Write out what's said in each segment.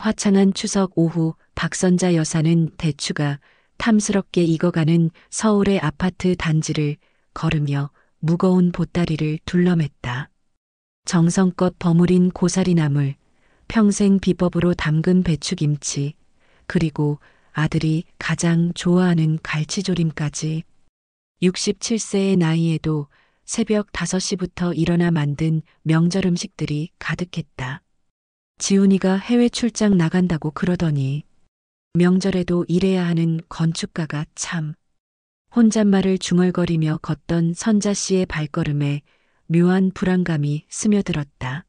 화창한 추석 오후 박선자 여사는 대추가 탐스럽게 익어가는 서울의 아파트 단지를 걸으며 무거운 보따리를 둘러맸다. 정성껏 버무린 고사리 나물, 평생 비법으로 담근 배추김치, 그리고 아들이 가장 좋아하는 갈치조림까지. 67세의 나이에도 새벽 5시부터 일어나 만든 명절 음식들이 가득했다. 지훈이가 해외 출장 나간다고 그러더니 명절에도 일해야 하는 건축가가 참. 혼잣말을 중얼거리며 걷던 선자 씨의 발걸음에 묘한 불안감이 스며들었다.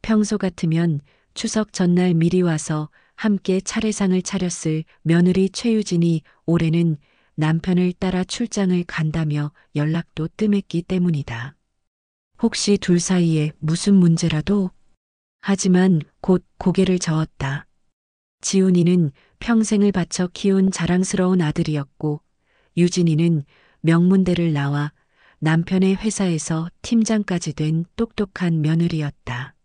평소 같으면 추석 전날 미리 와서 함께 차례상을 차렸을 며느리 최유진이 올해는 남편을 따라 출장을 간다며 연락도 뜸했기 때문이다. 혹시 둘 사이에 무슨 문제라도? 하지만 곧 고개를 저었다. 지훈이는 평생을 바쳐 키운 자랑스러운 아들이었고 유진이는 명문대를 나와 남편의 회사에서 팀장까지 된 똑똑한 며느리였다.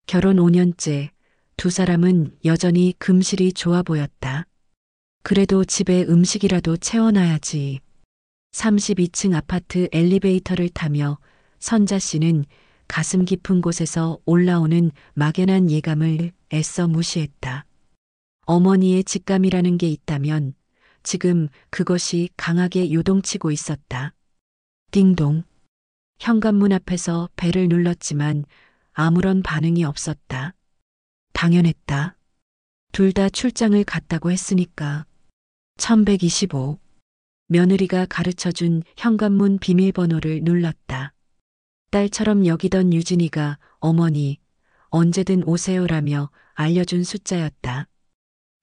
결혼 5년째 두 사람은 여전히 금실이 좋아 보였다. 그래도 집에 음식이라도 채워놔야지. 32층 아파트 엘리베이터를 타며 선자 씨는 가슴 깊은 곳에서 올라오는 막연한 예감을 애써 무시했다. 어머니의 직감이라는 게 있다면 지금 그것이 강하게 요동치고 있었다. 띵동. 현관문 앞에서 벨을 눌렀지만 아무런 반응이 없었다. 당연했다. 둘 다 출장을 갔다고 했으니까. 1125. 며느리가 가르쳐준 현관문 비밀번호를 눌렀다. 딸처럼 여기던 유진이가 어머니, 언제든 오세요라며 알려준 숫자였다.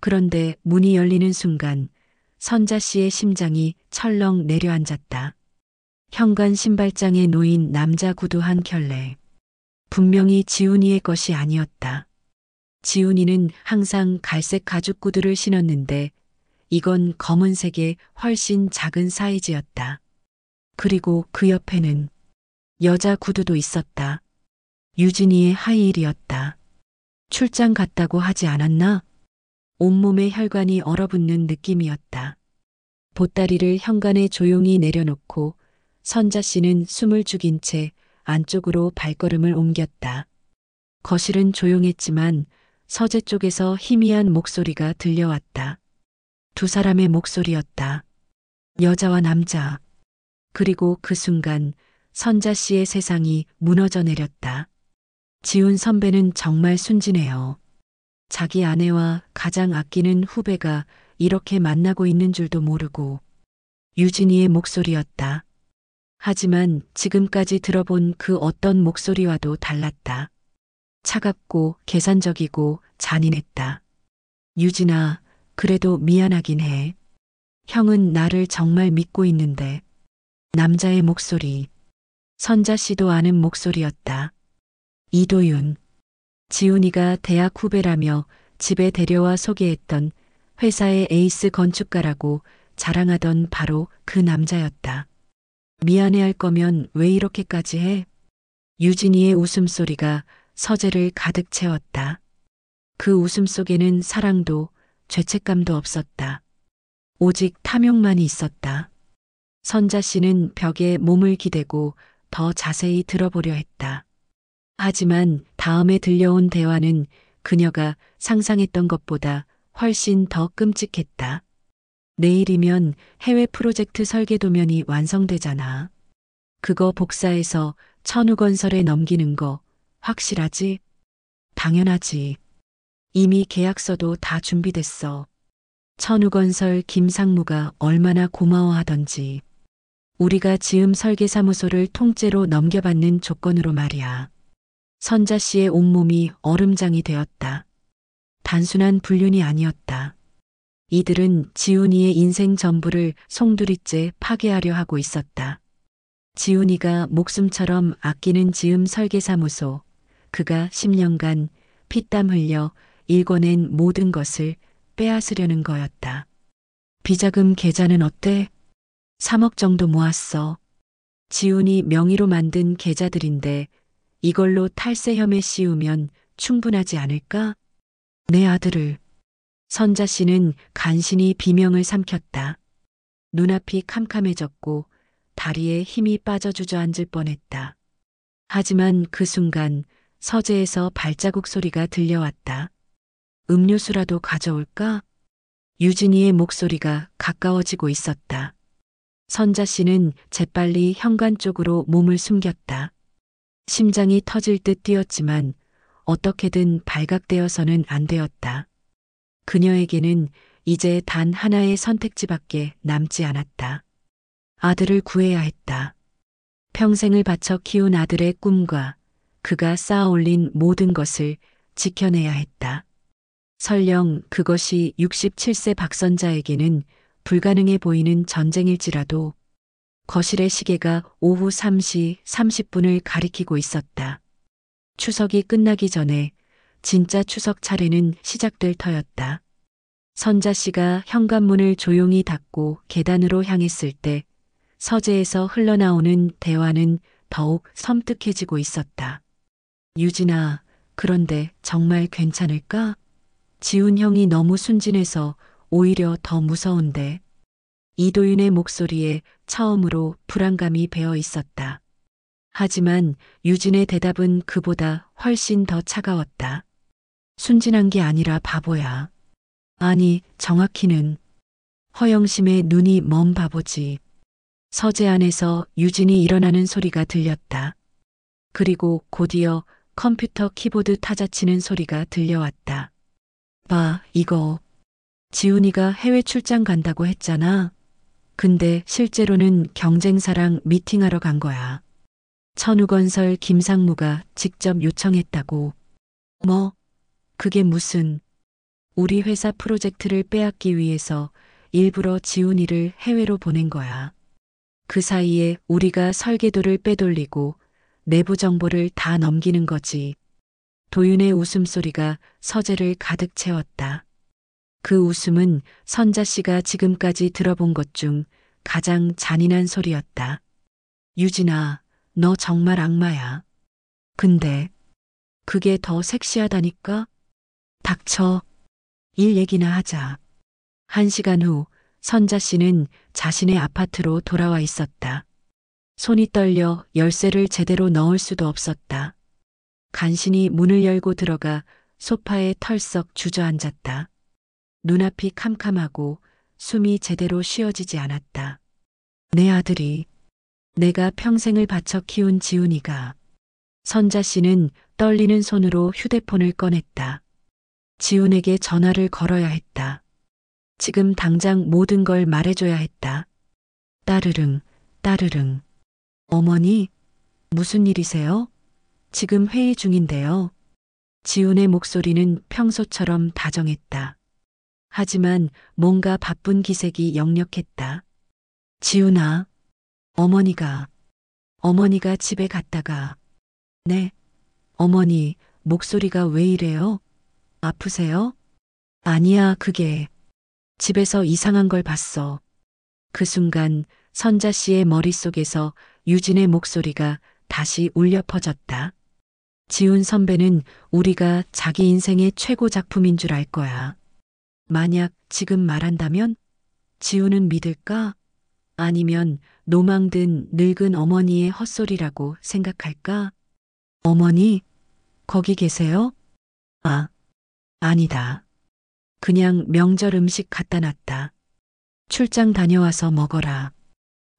그런데 문이 열리는 순간 선자 씨의 심장이 철렁 내려앉았다. 현관 신발장에 놓인 남자 구두 한 켤레. 분명히 지훈이의 것이 아니었다. 지훈이는 항상 갈색 가죽 구두를 신었는데 이건 검은색의 훨씬 작은 사이즈였다. 그리고 그 옆에는 여자 구두도 있었다. 유진이의 하이힐이었다. 출장 갔다고 하지 않았나? 온몸의 혈관이 얼어붙는 느낌이었다. 보따리를 현관에 조용히 내려놓고 선자 씨는 숨을 죽인 채 안쪽으로 발걸음을 옮겼다. 거실은 조용했지만 서재 쪽에서 희미한 목소리가 들려왔다. 두 사람의 목소리였다. 여자와 남자. 그리고 그 순간 선자 씨의 세상이 무너져 내렸다. 지훈 선배는 정말 순진해요. 자기 아내와 가장 아끼는 후배가 이렇게 만나고 있는 줄도 모르고. 유진이의 목소리였다. 하지만 지금까지 들어본 그 어떤 목소리와도 달랐다. 차갑고 계산적이고 잔인했다. 유진아, 그래도 미안하긴 해. 형은 나를 정말 믿고 있는데. 남자의 목소리. 선자 씨도 아는 목소리였다. 이도윤. 지훈이가 대학 후배라며 집에 데려와 소개했던 회사의 에이스 건축가라고 자랑하던 바로 그 남자였다. 미안해할 거면 왜 이렇게까지 해? 유진이의 웃음소리가 서재를 가득 채웠다. 그 웃음 속에는 사랑도 죄책감도 없었다. 오직 탐욕만이 있었다. 선자 씨는 벽에 몸을 기대고 더 자세히 들어보려 했다. 하지만 다음에 들려온 대화는 그녀가 상상했던 것보다 훨씬 더 끔찍했다. 내일이면 해외 프로젝트 설계 도면이 완성되잖아. 그거 복사해서 천우건설에 넘기는 거 확실하지? 당연하지. 이미 계약서도 다 준비됐어. 천우건설 김상무가 얼마나 고마워하던지. 우리가 지음 설계사무소를 통째로 넘겨받는 조건으로 말이야. 선자 씨의 온몸이 얼음장이 되었다. 단순한 불륜이 아니었다. 이들은 지훈이의 인생 전부를 송두리째 파괴하려 하고 있었다. 지훈이가 목숨처럼 아끼는 지음 설계사무소, 그가 10년간 피땀 흘려 일궈낸 모든 것을 빼앗으려는 거였다. 비자금 계좌는 어때? 3억 정도 모았어. 지훈이 명의로 만든 계좌들인데 이걸로 탈세 혐의 씌우면 충분하지 않을까? 내 아들을. 선자 씨는 간신히 비명을 삼켰다. 눈앞이 캄캄해졌고 다리에 힘이 빠져 주저앉을 뻔했다. 하지만 그 순간 서재에서 발자국 소리가 들려왔다. 음료수라도 가져올까? 유진이의 목소리가 가까워지고 있었다. 선자 씨는 재빨리 현관 쪽으로 몸을 숨겼다. 심장이 터질 듯 뛰었지만 어떻게든 발각되어서는 안 되었다. 그녀에게는 이제 단 하나의 선택지밖에 남지 않았다. 아들을 구해야 했다. 평생을 바쳐 키운 아들의 꿈과 그가 쌓아 올린 모든 것을 지켜내야 했다. 설령 그것이 67세 박선자에게는 불가능해 보이는 전쟁일지라도 거실의 시계가 오후 3시 30분을 가리키고 있었다. 추석이 끝나기 전에 진짜 추석 차례는 시작될 터였다. 선자 씨가 현관문을 조용히 닫고 계단으로 향했을 때 서재에서 흘러나오는 대화는 더욱 섬뜩해지고 있었다. 유진아, 그런데 정말 괜찮을까? 지훈 형이 너무 순진해서 오히려 더 무서운데. 이도윤의 목소리에 처음으로 불안감이 배어 있었다. 하지만 유진의 대답은 그보다 훨씬 더 차가웠다. 순진한 게 아니라 바보야. 아니, 정확히는 허영심의 눈이 먼 바보지. 서재 안에서 유진이 일어나는 소리가 들렸다. 그리고 곧이어 컴퓨터 키보드 타자치는 소리가 들려왔다. 봐, 이거. 지훈이가 해외 출장 간다고 했잖아. 근데 실제로는 경쟁사랑 미팅하러 간 거야. 천우건설 김상무가 직접 요청했다고. 뭐? 그게 무슨? 우리 회사 프로젝트를 빼앗기 위해서 일부러 지훈이를 해외로 보낸 거야. 그 사이에 우리가 설계도를 빼돌리고 내부 정보를 다 넘기는 거지. 도윤의 웃음소리가 서재를 가득 채웠다. 그 웃음은 선자 씨가 지금까지 들어본 것 중 가장 잔인한 소리였다. 유진아, 너 정말 악마야. 근데 그게 더 섹시하다니까? 닥쳐. 일 얘기나 하자. 1시간 후 선자 씨는 자신의 아파트로 돌아와 있었다. 손이 떨려 열쇠를 제대로 넣을 수도 없었다. 간신히 문을 열고 들어가 소파에 털썩 주저앉았다. 눈앞이 캄캄하고 숨이 제대로 쉬어지지 않았다. 내 아들이, 내가 평생을 바쳐 키운 지훈이가. 선자 씨는 떨리는 손으로 휴대폰을 꺼냈다. 지훈에게 전화를 걸어야 했다. 지금 당장 모든 걸 말해줘야 했다. 따르릉, 따르릉. 어머니, 무슨 일이세요? 지금 회의 중인데요. 지훈의 목소리는 평소처럼 다정했다. 하지만 뭔가 바쁜 기색이 역력했다. 지훈아, 어머니가 집에 갔다가. 네, 어머니, 목소리가 왜 이래요? 아프세요? 아니야, 그게. 집에서 이상한 걸 봤어. 그 순간 선자 씨의 머릿속에서 유진의 목소리가 다시 울려 퍼졌다. 지훈 선배는 우리가 자기 인생의 최고 작품인 줄 알 거야. 만약 지금 말한다면 지훈은 믿을까? 아니면 노망든 늙은 어머니의 헛소리라고 생각할까? 어머니, 거기 계세요? 아, 아니다. 그냥 명절 음식 갖다 놨다. 출장 다녀와서 먹어라.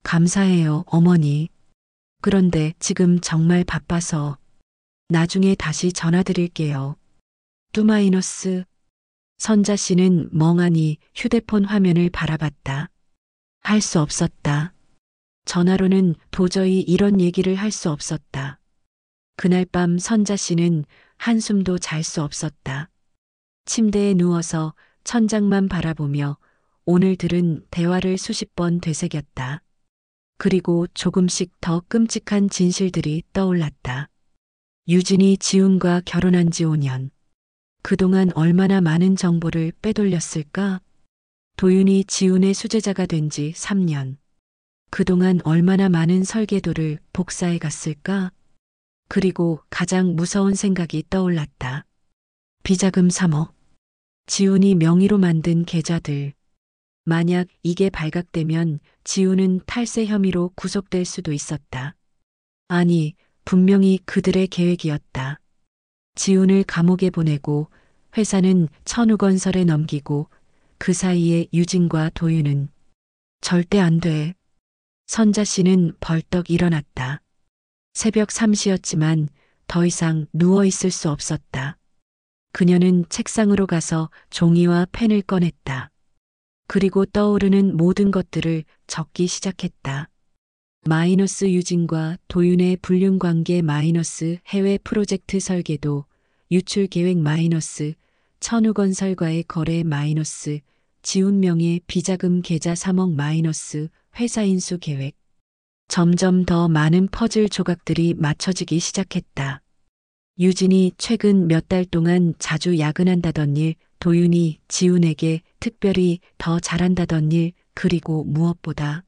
감사해요, 어머니. 그런데 지금 정말 바빠서 나중에 다시 전화드릴게요. 뚜마이너스. 선자 씨는 멍하니 휴대폰 화면을 바라봤다. 할 수 없었다. 전화로는 도저히 이런 얘기를 할 수 없었다. 그날 밤 선자 씨는 한숨도 잘 수 없었다. 침대에 누워서 천장만 바라보며 오늘 들은 대화를 수십 번 되새겼다. 그리고 조금씩 더 끔찍한 진실들이 떠올랐다. 유진이 지훈과 결혼한 지 5년. 그동안 얼마나 많은 정보를 빼돌렸을까? 도윤이 지훈의 수제자가 된 지 3년. 그동안 얼마나 많은 설계도를 복사해 갔을까? 그리고 가장 무서운 생각이 떠올랐다. 비자금 3억. 지훈이 명의로 만든 계좌들. 만약 이게 발각되면 지훈은 탈세 혐의로 구속될 수도 있었다. 아니, 분명히 그들의 계획이었다. 지훈을 감옥에 보내고 회사는 천우건설에 넘기고 그 사이에 유진과 도윤은 절대 안 돼. 선자 씨는 벌떡 일어났다. 새벽 3시였지만 더 이상 누워 있을 수 없었다. 그녀는 책상으로 가서 종이와 펜을 꺼냈다. 그리고 떠오르는 모든 것들을 적기 시작했다. 마이너스 유진과 도윤의 불륜 관계 마이너스 해외 프로젝트 설계도 유출 계획 마이너스 천우건설과의 거래 마이너스 지훈 명의 비자금 계좌 3억 마이너스 회사 인수 계획. 점점 더 많은 퍼즐 조각들이 맞춰지기 시작했다. 유진이 최근 몇 달 동안 자주 야근한다던 일, 도윤이 지훈에게 특별히 더 잘한다던 일, 그리고 무엇보다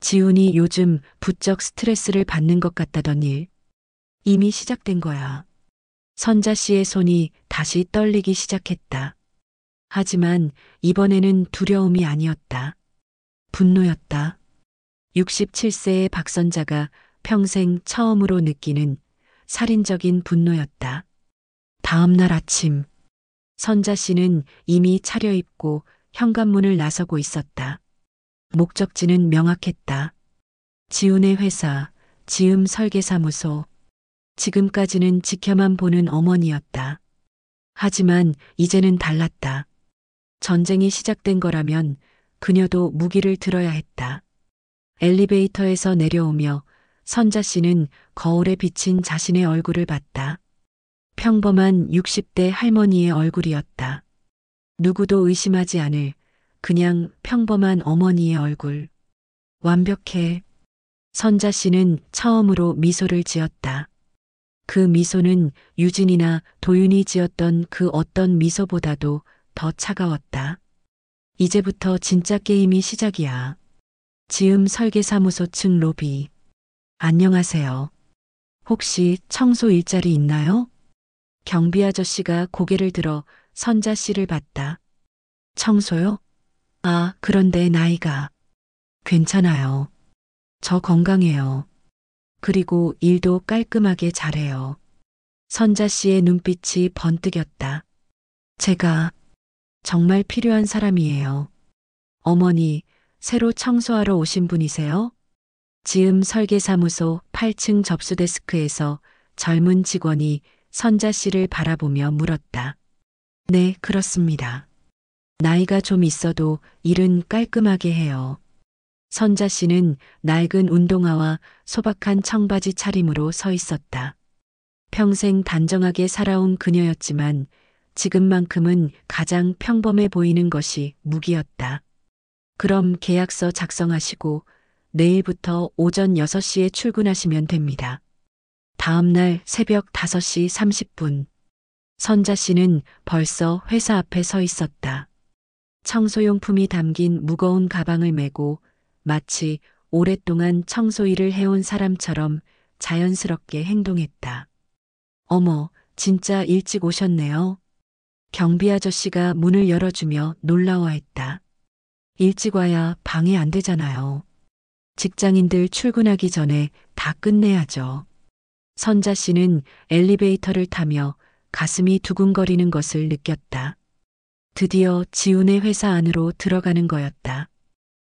지훈이 요즘 부쩍 스트레스를 받는 것 같다던 일. 이미 시작된 거야. 선자 씨의 손이 다시 떨리기 시작했다. 하지만 이번에는 두려움이 아니었다. 분노였다. 67세의 박선자가 평생 처음으로 느끼는 살인적인 분노였다. 다음 날 아침, 선자 씨는 이미 차려입고 현관문을 나서고 있었다. 목적지는 명확했다. 지훈의 회사, 지음 설계사무소. 지금까지는 지켜만 보는 어머니였다. 하지만 이제는 달랐다. 전쟁이 시작된 거라면 그녀도 무기를 들어야 했다. 엘리베이터에서 내려오며 선자 씨는 거울에 비친 자신의 얼굴을 봤다. 평범한 60대 할머니의 얼굴이었다. 누구도 의심하지 않을 그냥 평범한 어머니의 얼굴. 완벽해. 선자 씨는 처음으로 미소를 지었다. 그 미소는 유진이나 도윤이 지었던 그 어떤 미소보다도 더 차가웠다. 이제부터 진짜 게임이 시작이야. 지음 설계사무소 층 로비. 안녕하세요. 혹시 청소 일자리 있나요? 경비 아저씨가 고개를 들어 선자 씨를 봤다. 청소요? 아, 그런데 나이가. 괜찮아요. 저 건강해요. 그리고 일도 깔끔하게 잘해요. 선자 씨의 눈빛이 번뜩였다. 제가 정말 필요한 사람이에요. 어머니, 새로 청소하러 오신 분이세요? 지음 설계사무소 8층 접수 데스크에서 젊은 직원이 선자 씨를 바라보며 물었다. 네, 그렇습니다. 나이가 좀 있어도 일은 깔끔하게 해요. 선자 씨는 낡은 운동화와 소박한 청바지 차림으로 서 있었다. 평생 단정하게 살아온 그녀였지만 지금만큼은 가장 평범해 보이는 것이 무기였다. 그럼 계약서 작성하시고 내일부터 오전 6시에 출근하시면 됩니다. 다음 날 새벽 5시 30분. 선자 씨는 벌써 회사 앞에 서 있었다. 청소용품이 담긴 무거운 가방을 메고 마치 오랫동안 청소 일을 해온 사람처럼 자연스럽게 행동했다. 어머, 진짜 일찍 오셨네요. 경비 아저씨가 문을 열어주며 놀라워했다. 일찍 와야 방해 안 되잖아요. 직장인들 출근하기 전에 다 끝내야죠. 선자 씨는 엘리베이터를 타며 가슴이 두근거리는 것을 느꼈다. 드디어 지훈의 회사 안으로 들어가는 거였다.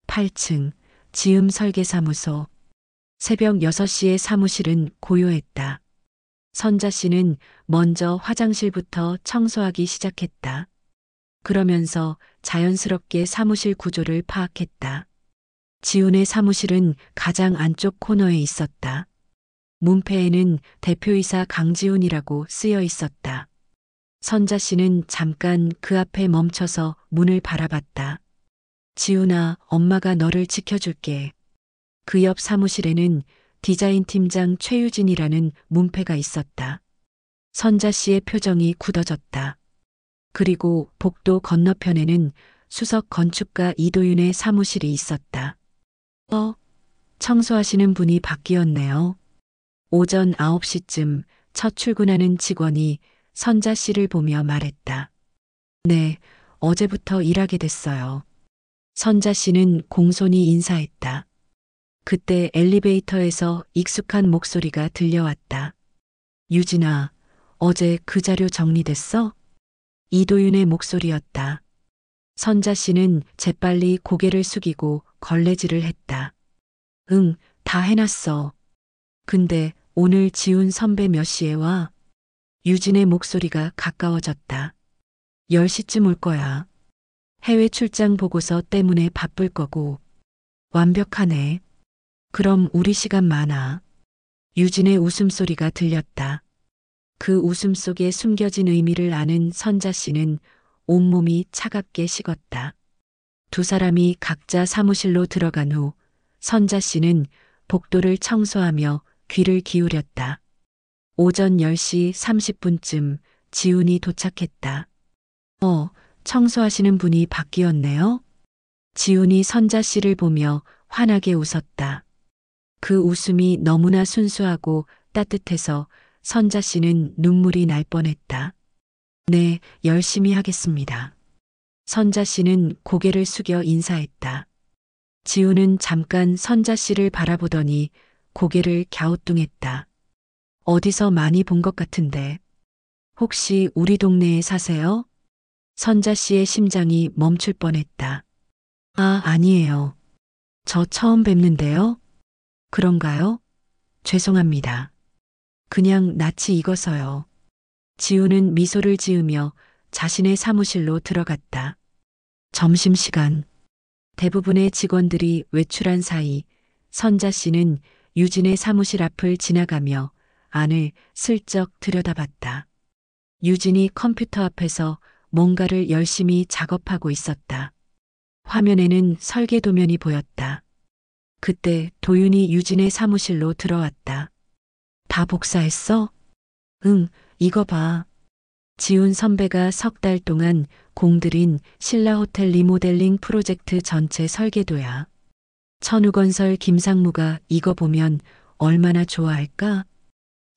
8층 지음 설계사무소. 새벽 6시의 사무실은 고요했다. 선자 씨는 먼저 화장실부터 청소하기 시작했다. 그러면서 자연스럽게 사무실 구조를 파악했다. 지훈의 사무실은 가장 안쪽 코너에 있었다. 문패에는 대표이사 강지훈이라고 쓰여 있었다. 선자 씨는 잠깐 그 앞에 멈춰서 문을 바라봤다. 지훈아, 엄마가 너를 지켜줄게. 그 옆 사무실에는 디자인 팀장 최유진이라는 문패가 있었다. 선자 씨의 표정이 굳어졌다. 그리고 복도 건너편에는 수석 건축가 이도윤의 사무실이 있었다. 청소하시는 분이 바뀌었네요. 오전 9시쯤 첫 출근하는 직원이 선자 씨를 보며 말했다. 네, 어제부터 일하게 됐어요. 선자 씨는 공손히 인사했다. 그때 엘리베이터에서 익숙한 목소리가 들려왔다. 유진아, 어제 그 자료 정리됐어? 이도윤의 목소리였다. 선자 씨는 재빨리 고개를 숙이고 걸레질을 했다. 응, 다 해놨어. 근데 오늘 지훈 선배 몇 시에 와? 유진의 목소리가 가까워졌다. 10시쯤 올 거야. 해외 출장 보고서 때문에 바쁠 거고. 완벽하네. 그럼 우리 시간 많아. 유진의 웃음소리가 들렸다. 그 웃음 속에 숨겨진 의미를 아는 선자 씨는 온몸이 차갑게 식었다. 두 사람이 각자 사무실로 들어간 후 선자 씨는 복도를 청소하며 귀를 기울였다. 오전 10시 30분쯤 지훈이 도착했다. 청소하시는 분이 바뀌었네요. 지훈이 선자 씨를 보며 환하게 웃었다. 그 웃음이 너무나 순수하고 따뜻해서 선자 씨는 눈물이 날 뻔했다. 네, 열심히 하겠습니다. 선자 씨는 고개를 숙여 인사했다. 지훈은 잠깐 선자 씨를 바라보더니 고개를 갸우뚱했다. 어디서 많이 본 것 같은데. 혹시 우리 동네에 사세요? 선자 씨의 심장이 멈출 뻔했다. 아, 아니에요. 저 처음 뵙는데요. 그런가요? 죄송합니다. 그냥 낯이 익어서요. 지우는 미소를 지으며 자신의 사무실로 들어갔다. 점심시간. 대부분의 직원들이 외출한 사이 선자 씨는 유진의 사무실 앞을 지나가며 안을 슬쩍 들여다봤다. 유진이 컴퓨터 앞에서 뭔가를 열심히 작업하고 있었다. 화면에는 설계 도면이 보였다. 그때 도윤이 유진의 사무실로 들어왔다. 다 복사했어? 응, 이거 봐. 지훈 선배가 석 달 동안 공들인 신라 호텔 리모델링 프로젝트 전체 설계도야. 천우건설 김상무가 이거 보면 얼마나 좋아할까?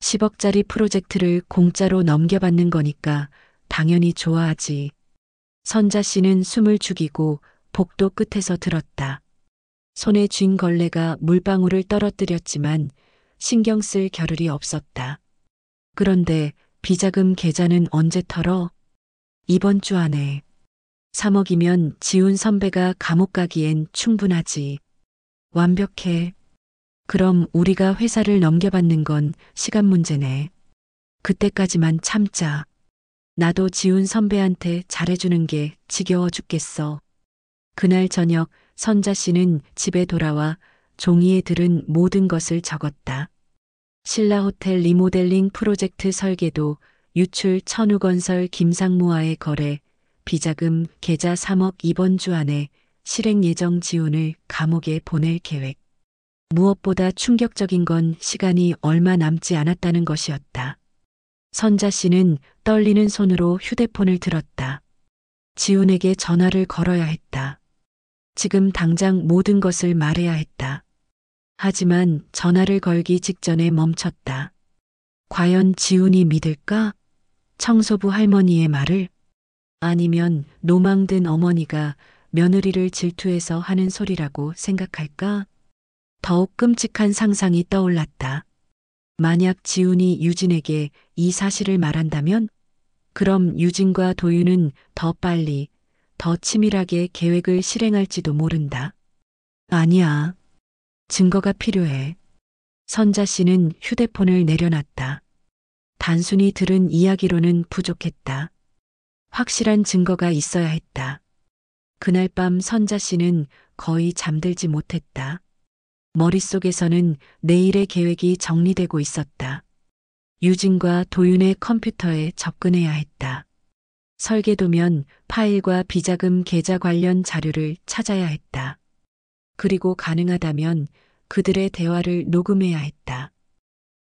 10억짜리 프로젝트를 공짜로 넘겨받는 거니까 당연히 좋아하지. 선자 씨는 숨을 죽이고 복도 끝에서 들었다. 손에 쥔 걸레가 물방울을 떨어뜨렸지만 신경 쓸 겨를이 없었다. 그런데 비자금 계좌는 언제 털어? 이번 주 안에. 3억이면 지훈 선배가 감옥 가기엔 충분하지. 완벽해. 그럼 우리가 회사를 넘겨받는 건 시간 문제네. 그때까지만 참자. 나도 지훈 선배한테 잘해주는 게 지겨워 죽겠어. 그날 저녁 선자 씨는 집에 돌아와 종이에 들은 모든 것을 적었다. 신라 호텔 리모델링 프로젝트 설계도, 유출 천우건설 김상무와의 거래, 비자금 계좌 3억 이번 주 안에 실행 예정 지훈을 감옥에 보낼 계획. 무엇보다 충격적인 건 시간이 얼마 남지 않았다는 것이었다. 선자 씨는 떨리는 손으로 휴대폰을 들었다. 지훈에게 전화를 걸어야 했다. 지금 당장 모든 것을 말해야 했다. 하지만 전화를 걸기 직전에 멈췄다. 과연 지훈이 믿을까? 청소부 할머니의 말을? 아니면 노망든 어머니가 며느리를 질투해서 하는 소리라고 생각할까? 더욱 끔찍한 상상이 떠올랐다. 만약 지훈이 유진에게 이 사실을 말한다면? 그럼 유진과 도윤은 더 빨리, 더 치밀하게 계획을 실행할지도 모른다. 아니야. 증거가 필요해. 선자 씨는 휴대폰을 내려놨다. 단순히 들은 이야기로는 부족했다. 확실한 증거가 있어야 했다. 그날 밤 선자 씨는 거의 잠들지 못했다. 머릿속에서는 내일의 계획이 정리되고 있었다. 유진과 도윤의 컴퓨터에 접근해야 했다. 설계도면 파일과 비자금 계좌 관련 자료를 찾아야 했다. 그리고 가능하다면 그들의 대화를 녹음해야 했다.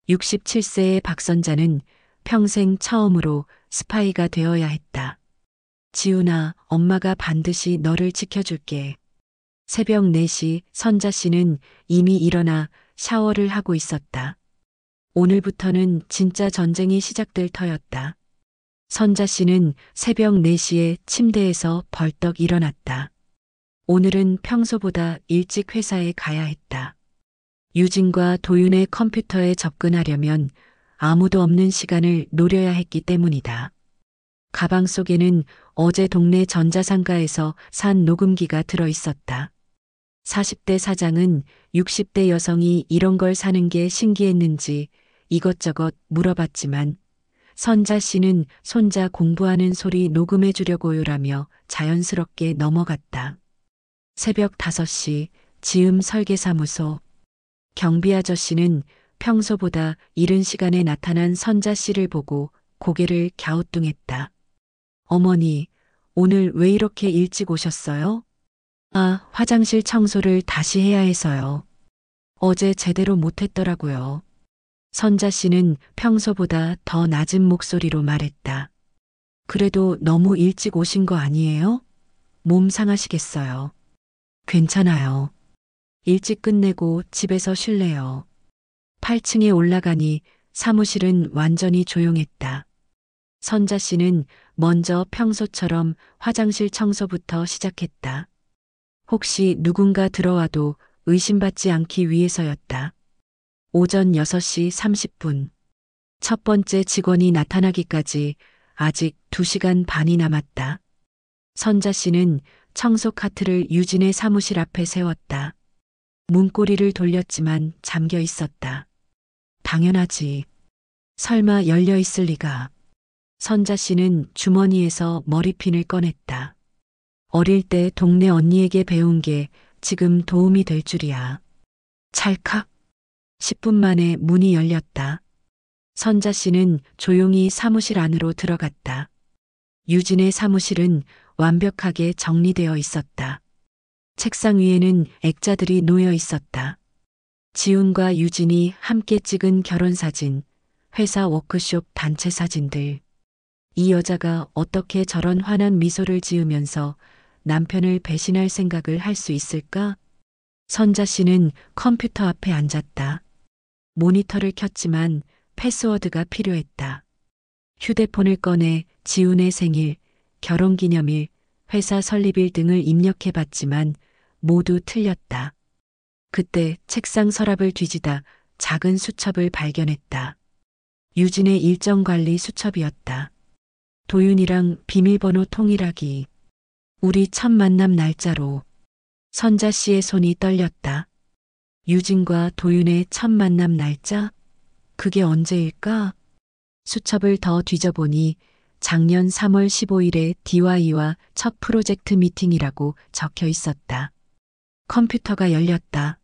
67세의 박선자는 평생 처음으로 스파이가 되어야 했다. 지훈아, 엄마가 반드시 너를 지켜줄게. 새벽 4시 선자 씨는 이미 일어나 샤워를 하고 있었다. 오늘부터는 진짜 전쟁이 시작될 터였다. 선자 씨는 새벽 4시에 침대에서 벌떡 일어났다. 오늘은 평소보다 일찍 회사에 가야 했다. 유진과 도윤의 컴퓨터에 접근하려면 아무도 없는 시간을 노려야 했기 때문이다. 가방 속에는 어제 동네 전자상가에서 산 녹음기가 들어 있었다. 40대 사장은 60대 여성이 이런 걸 사는 게 신기했는지 이것저것 물어봤지만 선자 씨는 손자 공부하는 소리 녹음해 주려고요라며 자연스럽게 넘어갔다. 새벽 5시 지음 설계사무소. 경비 아저씨는 평소보다 이른 시간에 나타난 선자 씨를 보고 고개를 갸우뚱했다. 어머니, 오늘 왜 이렇게 일찍 오셨어요? 아, 화장실 청소를 다시 해야 해서요. 어제 제대로 못했더라고요. 선자 씨는 평소보다 더 낮은 목소리로 말했다. 그래도 너무 일찍 오신 거 아니에요? 몸 상하시겠어요. 괜찮아요. 일찍 끝내고 집에서 쉴래요. 8층에 올라가니 사무실은 완전히 조용했다. 선자 씨는 먼저 평소처럼 화장실 청소부터 시작했다. 혹시 누군가 들어와도 의심받지 않기 위해서였다. 오전 6시 30분. 첫 번째 직원이 나타나기까지 아직 2시간 반이 남았다. 선자 씨는 청소 카트를 유진의 사무실 앞에 세웠다. 문고리를 돌렸지만 잠겨 있었다. 당연하지. 설마 열려 있을 리가. 선자 씨는 주머니에서 머리핀을 꺼냈다. 어릴 때 동네 언니에게 배운 게 지금 도움이 될 줄이야. 찰칵. 10분 만에 문이 열렸다. 선자 씨는 조용히 사무실 안으로 들어갔다. 유진의 사무실은 완벽하게 정리되어 있었다. 책상 위에는 액자들이 놓여 있었다. 지훈과 유진이 함께 찍은 결혼사진, 회사 워크숍 단체 사진들. 이 여자가 어떻게 저런 환한 미소를 지으면서 남편을 배신할 생각을 할 수 있을까? 선자 씨는 컴퓨터 앞에 앉았다. 모니터를 켰지만 패스워드가 필요했다. 휴대폰을 꺼내 지훈의 생일, 결혼기념일, 회사 설립일 등을 입력해봤지만 모두 틀렸다. 그때 책상 서랍을 뒤지다 작은 수첩을 발견했다. 유진의 일정관리 수첩이었다. 도윤이랑 비밀번호 통일하기. 우리 첫 만남 날짜로. 선자 씨의 손이 떨렸다. 유진과 도윤의 첫 만남 날짜? 그게 언제일까? 수첩을 더 뒤져보니 작년 3월 15일에 DY와 첫 프로젝트 미팅이라고 적혀 있었다. 컴퓨터가 열렸다.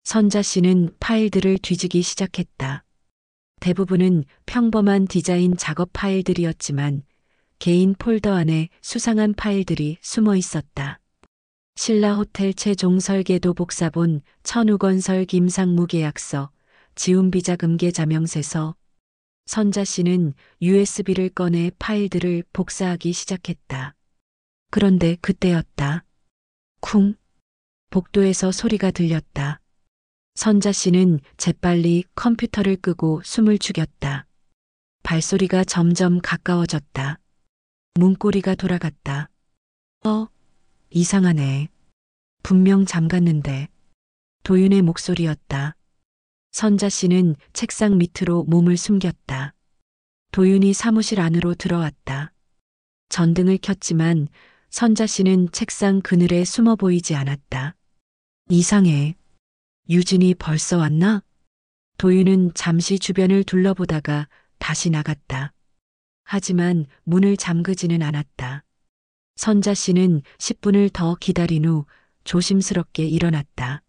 선자 씨는 파일들을 뒤지기 시작했다. 대부분은 평범한 디자인 작업 파일들이었지만 개인 폴더 안에 수상한 파일들이 숨어 있었다. 신라 호텔 최종 설계도 복사본, 천우건설 김상무 계약서, 지훈비자금 계좌명세서. 선자 씨는 USB를 꺼내 파일들을 복사하기 시작했다. 그런데 그때였다. 쿵. 복도에서 소리가 들렸다. 선자 씨는 재빨리 컴퓨터를 끄고 숨을 죽였다. 발소리가 점점 가까워졌다. 문고리가 돌아갔다. 이상하네. 분명 잠갔는데. 도윤의 목소리였다. 선자 씨는 책상 밑으로 몸을 숨겼다. 도윤이 사무실 안으로 들어왔다. 전등을 켰지만 선자 씨는 책상 그늘에 숨어 보이지 않았다. 이상해. 유진이 벌써 왔나? 도윤은 잠시 주변을 둘러보다가 다시 나갔다. 하지만 문을 잠그지는 않았다. 선자 씨는 10분을 더 기다린 후 조심스럽게 일어났다.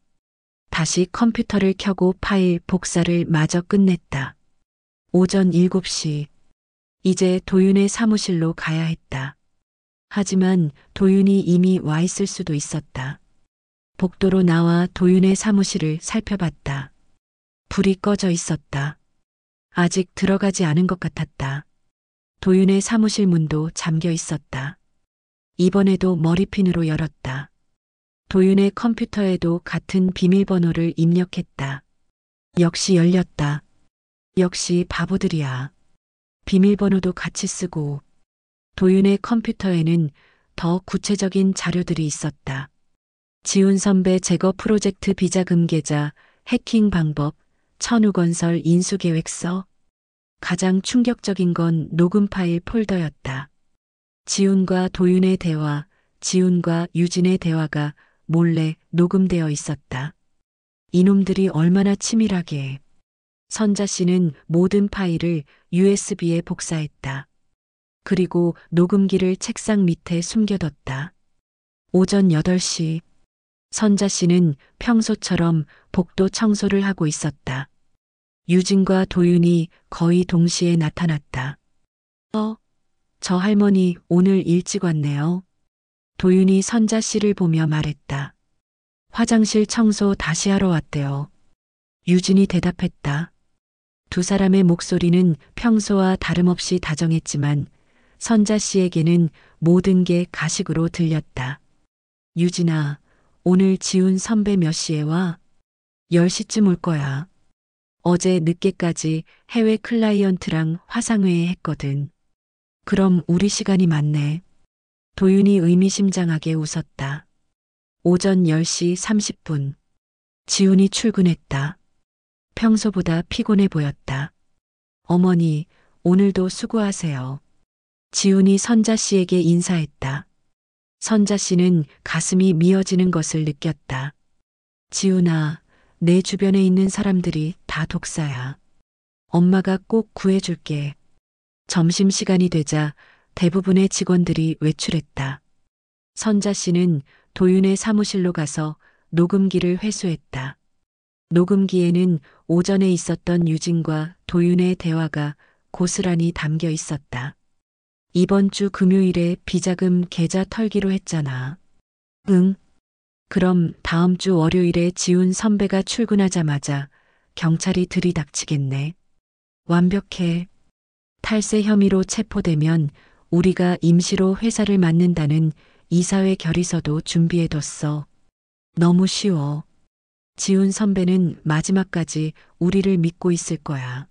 다시 컴퓨터를 켜고 파일 복사를 마저 끝냈다. 오전 7시. 이제 도윤의 사무실로 가야 했다. 하지만 도윤이 이미 와 있을 수도 있었다. 복도로 나와 도윤의 사무실을 살펴봤다. 불이 꺼져 있었다. 아직 들어가지 않은 것 같았다. 도윤의 사무실 문도 잠겨 있었다. 이번에도 머리핀으로 열었다. 도윤의 컴퓨터에도 같은 비밀번호를 입력했다. 역시 열렸다. 역시 바보들이야. 비밀번호도 같이 쓰고 도윤의 컴퓨터에는 더 구체적인 자료들이 있었다. 지훈 선배 제거 프로젝트 비자금 계좌, 해킹 방법, 천우건설 인수계획서. 가장 충격적인 건 녹음 파일 폴더였다. 지훈과 도윤의 대화, 지훈과 유진의 대화가 몰래 녹음되어 있었다. 이놈들이 얼마나 치밀하게. 선자 씨는 모든 파일을 USB에 복사했다. 그리고 녹음기를 책상 밑에 숨겨뒀다. 오전 8시. 선자 씨는 평소처럼 복도 청소를 하고 있었다. 유진과 도윤이 거의 동시에 나타났다. 저 할머니 오늘 일찍 왔네요. 도윤이 선자 씨를 보며 말했다. 화장실 청소 다시 하러 왔대요. 유진이 대답했다. 두 사람의 목소리는 평소와 다름없이 다정했지만 선자 씨에게는 모든 게 가식으로 들렸다. 유진아, 오늘 지훈 선배 몇 시에 와? 10시쯤 올 거야. 어제 늦게까지 해외 클라이언트랑 화상회의 했거든. 그럼 우리 시간이 많네. 도윤이 의미심장하게 웃었다. 오전 10시 30분. 지훈이 출근했다. 평소보다 피곤해 보였다. 어머니, 오늘도 수고하세요. 지훈이 선자 씨에게 인사했다. 선자 씨는 가슴이 미어지는 것을 느꼈다. 지훈아, 내 주변에 있는 사람들이 다 독사야. 엄마가 꼭 구해줄게. 점심시간이 되자 대부분의 직원들이 외출했다. 선자 씨는 도윤의 사무실로 가서 녹음기를 회수했다. 녹음기에는 오전에 있었던 유진과 도윤의 대화가 고스란히 담겨 있었다. 이번 주 금요일에 비자금 계좌 털기로 했잖아. 응. 그럼 다음 주 월요일에 지훈 선배가 출근하자마자 경찰이 들이닥치겠네. 완벽해. 탈세 혐의로 체포되면 우리가 임시로 회사를 맡는다는 이사회 결의서도 준비해뒀어. 너무 쉬워. 지훈 선배는 마지막까지 우리를 믿고 있을 거야.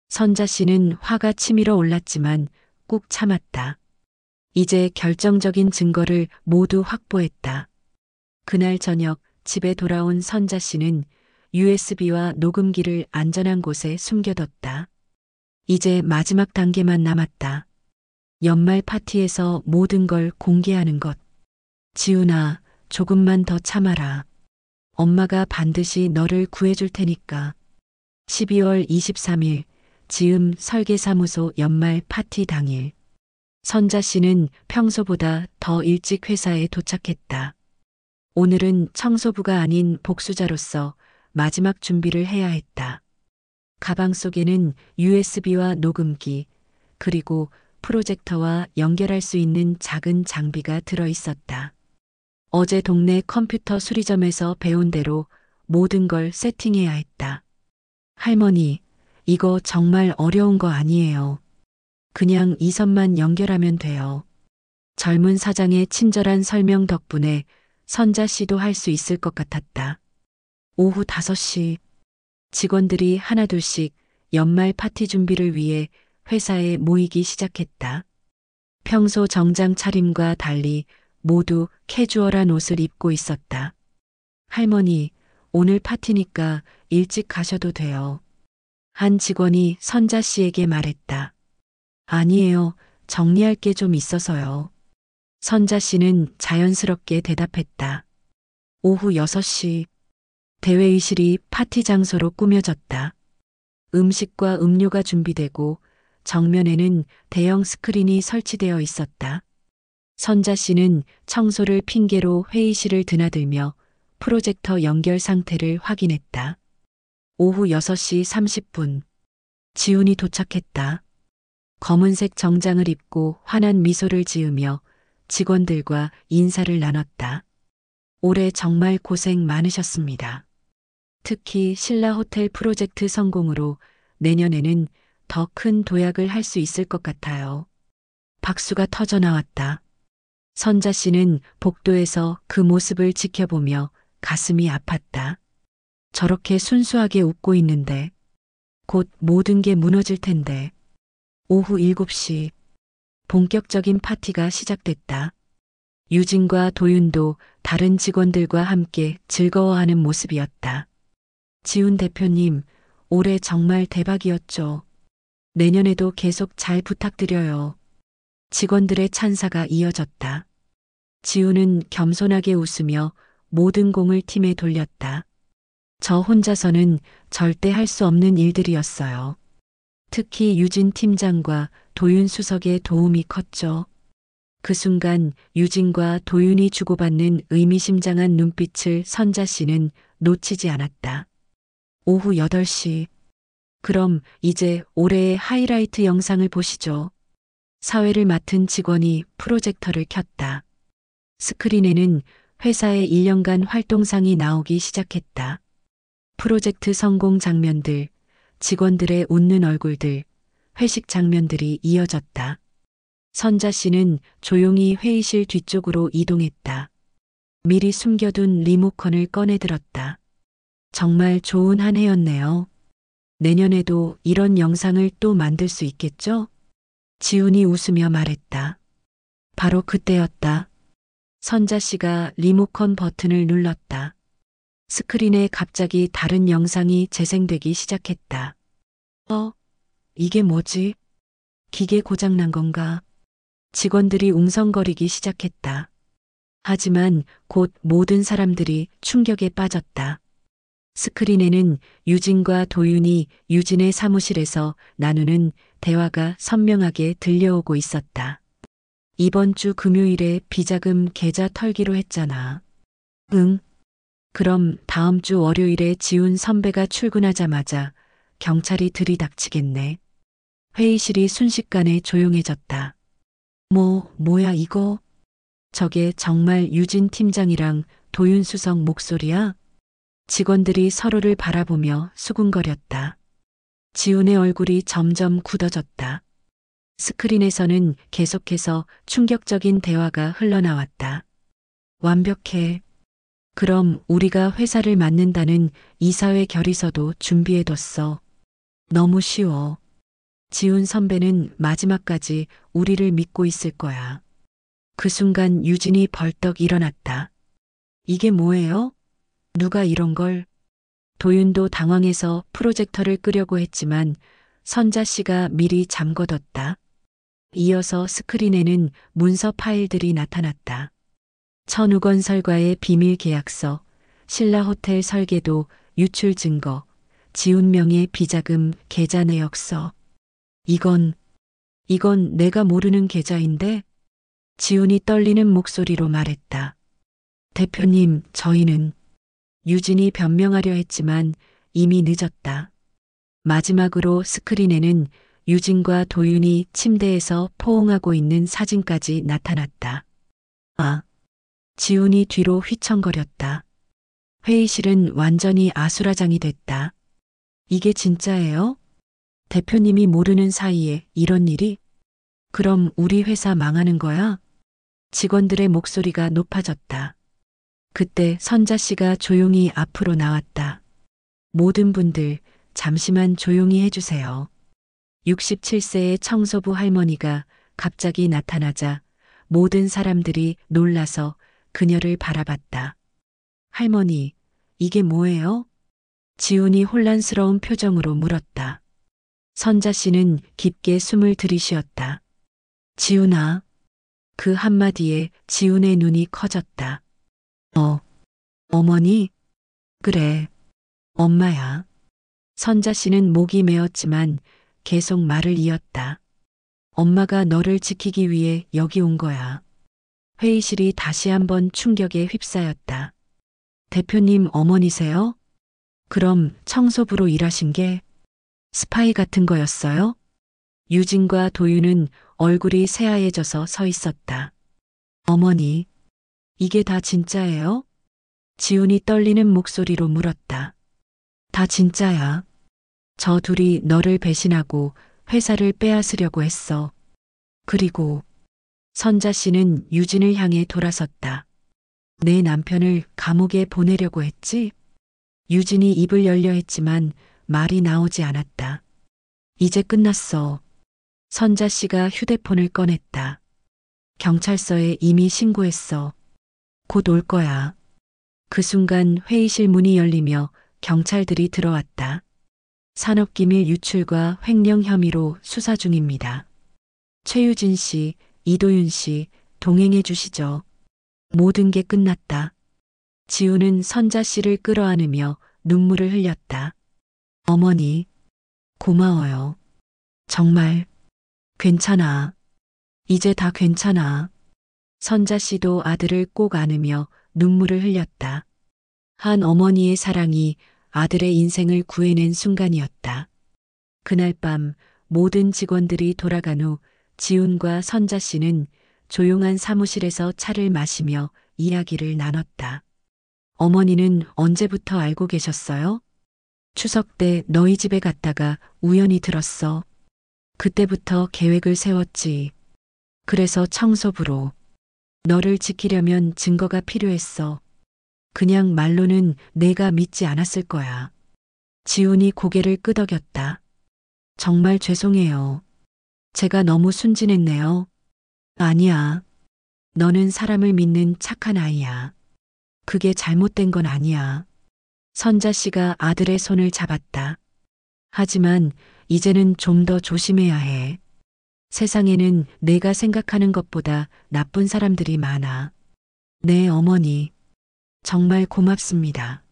선자 씨는 화가 치밀어 올랐지만 꾹 참았다. 이제 결정적인 증거를 모두 확보했다. 그날 저녁 집에 돌아온 선자 씨는 USB와 녹음기를 안전한 곳에 숨겨뒀다. 이제 마지막 단계만 남았다. 연말 파티에서 모든 걸 공개하는 것. 지훈아, 조금만 더 참아라. 엄마가 반드시 너를 구해줄 테니까. 12월 23일, 지음 설계사무소 연말 파티 당일. 선자 씨는 평소보다 더 일찍 회사에 도착했다. 오늘은 청소부가 아닌 복수자로서 마지막 준비를 해야 했다. 가방 속에는 USB와 녹음기, 그리고 프로젝터와 연결할 수 있는 작은 장비가 들어 있었다. 어제 동네 컴퓨터 수리점에서 배운 대로 모든 걸 세팅해야 했다. 할머니, 이거 정말 어려운 거 아니에요. 그냥 이 선만 연결하면 돼요. 젊은 사장의 친절한 설명 덕분에 선자 씨도 할 수 있을 것 같았다. 오후 5시. 직원들이 하나둘씩 연말 파티 준비를 위해 회사에 모이기 시작했다. 평소 정장 차림과 달리 모두 캐주얼한 옷을 입고 있었다. 할머니, 오늘 파티니까 일찍 가셔도 돼요. 한 직원이 선자 씨에게 말했다. 아니에요. 정리할 게 좀 있어서요. 선자 씨는 자연스럽게 대답했다. 오후 6시. 대회의실이 파티 장소로 꾸며졌다. 음식과 음료가 준비되고 정면에는 대형 스크린이 설치되어 있었다. 선자 씨는 청소를 핑계로 회의실을 드나들며 프로젝터 연결 상태를 확인했다. 오후 6시 30분. 지훈이 도착했다. 검은색 정장을 입고 환한 미소를 지으며 직원들과 인사를 나눴다. 올해 정말 고생 많으셨습니다. 특히 신라 호텔 프로젝트 성공으로 내년에는 더 큰 도약을 할 수 있을 것 같아요. 박수가 터져 나왔다. 선자 씨는 복도에서 그 모습을 지켜보며 가슴이 아팠다. 저렇게 순수하게 웃고 있는데 곧 모든 게 무너질 텐데. 오후 7시 본격적인 파티가 시작됐다. 유진과 도윤도 다른 직원들과 함께 즐거워하는 모습이었다. 지훈 대표님, 올해 정말 대박이었죠. 내년에도 계속 잘 부탁드려요. 직원들의 찬사가 이어졌다. 지훈은 겸손하게 웃으며 모든 공을 팀에 돌렸다. 저 혼자서는 절대 할 수 없는 일들이었어요. 특히 유진 팀장과 도윤 수석의 도움이 컸죠. 그 순간 유진과 도윤이 주고받는 의미심장한 눈빛을 선자 씨는 놓치지 않았다. 오후 8시. 그럼 이제 올해의 하이라이트 영상을 보시죠. 사회를 맡은 직원이 프로젝터를 켰다. 스크린에는 회사의 1년간 활동상이 나오기 시작했다. 프로젝트 성공 장면들, 직원들의 웃는 얼굴들, 회식 장면들이 이어졌다. 선자 씨는 조용히 회의실 뒤쪽으로 이동했다. 미리 숨겨둔 리모컨을 꺼내들었다. 정말 좋은 한 해였네요. 내년에도 이런 영상을 또 만들 수 있겠죠? 지훈이 웃으며 말했다. 바로 그때였다. 선자 씨가 리모컨 버튼을 눌렀다. 스크린에 갑자기 다른 영상이 재생되기 시작했다. 이게 뭐지? 기계 고장난 건가? 직원들이 웅성거리기 시작했다. 하지만 곧 모든 사람들이 충격에 빠졌다. 스크린에는 유진과 도윤이 유진의 사무실에서 나누는 대화가 선명하게 들려오고 있었다. 이번 주 금요일에 비자금 계좌 털기로 했잖아. 응. 그럼 다음 주 월요일에 지훈 선배가 출근하자마자 경찰이 들이닥치겠네. 회의실이 순식간에 조용해졌다. 뭐야 이거? 저게 정말 유진 팀장이랑 도윤 수석 목소리야? 직원들이 서로를 바라보며 수군거렸다. 지훈의 얼굴이 점점 굳어졌다. 스크린에서는 계속해서 충격적인 대화가 흘러나왔다. 완벽해. 그럼 우리가 회사를 맡는다는 이사회 결의서도 준비해뒀어. 너무 쉬워. 지훈 선배는 마지막까지 우리를 믿고 있을 거야. 그 순간 유진이 벌떡 일어났다. 이게 뭐예요? 누가 이런 걸? 도윤도 당황해서 프로젝터를 끄려고 했지만 선자 씨가 미리 잠궈뒀다. 이어서 스크린에는 문서 파일들이 나타났다. 천우건설과의 비밀 계약서, 신라호텔 설계도, 유출 증거, 지훈 명의 비자금 계좌 내역서. 이건 내가 모르는 계좌인데? 지훈이 떨리는 목소리로 말했다. 대표님, 저희는 유진이 변명하려 했지만 이미 늦었다. 마지막으로 스크린에는 유진과 도윤이 침대에서 포옹하고 있는 사진까지 나타났다. 지훈이 뒤로 휘청거렸다. 회의실은 완전히 아수라장이 됐다. 이게 진짜예요? 대표님이 모르는 사이에 이런 일이? 그럼 우리 회사 망하는 거야? 직원들의 목소리가 높아졌다. 그때 선자 씨가 조용히 앞으로 나왔다. 모든 분들 잠시만 조용히 해주세요. 67세의 청소부 할머니가 갑자기 나타나자 모든 사람들이 놀라서 그녀를 바라봤다. 할머니, 이게 뭐예요? 지훈이 혼란스러운 표정으로 물었다. 선자 씨는 깊게 숨을 들이쉬었다. 지훈아. 그 한마디에 지훈의 눈이 커졌다. 어머니? 그래, 엄마야. 선자 씨는 목이 메었지만 계속 말을 이었다. 엄마가 너를 지키기 위해 여기 온 거야. 회의실이 다시 한번 충격에 휩싸였다. 대표님 어머니세요? 그럼 청소부로 일하신 게 스파이 같은 거였어요? 유진과 도윤은 얼굴이 새하얘져서 서 있었다. 어머니, 이게 다 진짜예요? 지훈이 떨리는 목소리로 물었다. 다 진짜야. 저 둘이 너를 배신하고 회사를 빼앗으려고 했어. 그리고 선자 씨는 유진을 향해 돌아섰다. 내 남편을 감옥에 보내려고 했지? 유진이 입을 열려 했지만 말이 나오지 않았다. 이제 끝났어. 선자 씨가 휴대폰을 꺼냈다. 경찰서에 이미 신고했어. 곧 올 거야. 그 순간 회의실 문이 열리며 경찰들이 들어왔다. 산업기밀 유출과 횡령 혐의로 수사 중입니다. 최유진 씨, 이도윤 씨, 동행해 주시죠. 모든 게 끝났다. 지우는 선자 씨를 끌어안으며 눈물을 흘렸다. 어머니, 고마워요. 정말, 괜찮아. 이제 다 괜찮아. 선자 씨도 아들을 꼭 안으며 눈물을 흘렸다. 한 어머니의 사랑이 아들의 인생을 구해낸 순간이었다. 그날 밤 모든 직원들이 돌아간 후 지훈과 선자 씨는 조용한 사무실에서 차를 마시며 이야기를 나눴다. 어머니는 언제부터 알고 계셨어요? 추석 때 너희 집에 갔다가 우연히 들었어. 그때부터 계획을 세웠지. 그래서 청소부로. 너를 지키려면 증거가 필요했어. 그냥 말로는 내가 믿지 않았을 거야. 지훈이 고개를 끄덕였다. 정말 죄송해요. 제가 너무 순진했네요. 아니야. 너는 사람을 믿는 착한 아이야. 그게 잘못된 건 아니야. 선자 씨가 아들의 손을 잡았다. 하지만 이제는 좀 더 조심해야 해. 세상에는 내가 생각하는 것보다 나쁜 사람들이 많아. 네, 어머니. 정말 고맙습니다.